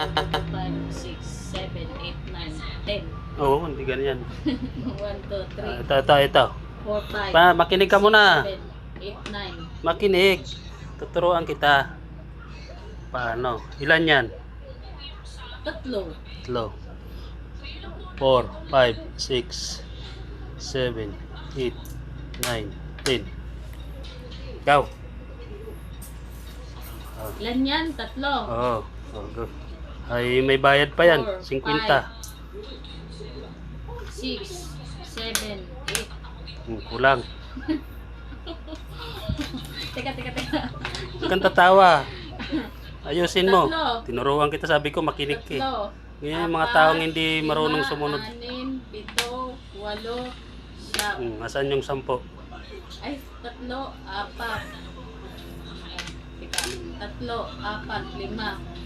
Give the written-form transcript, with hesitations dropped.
6, 7, 8, 9, 10. Oo, hindi ganyan. 1, 2, 3, Ito. 4, 5, Makinig ka muna. 7, 8, 9. Makinig. Tuturuan kita. Paano? Ilan yan? Tatlo. 3, 4, 5, 6, 7, 8, 9, 10. Ikaw. Ilan yan? Tatlo. Oo. Oh, go. Ay, may bayad pa yan. 50. 6, 7, 8. Kulang. Teka. Huwag kang tatawa. Ayusin mo. Tatlo. Tinuruan kita, sabi ko makinig ka. Tatlo. Ngayon yung mga taong hindi marunong sumunod. 6, 7, 8, 9. Asan yung 10? Ay, 3, 4. Teka. 3, 4, 5.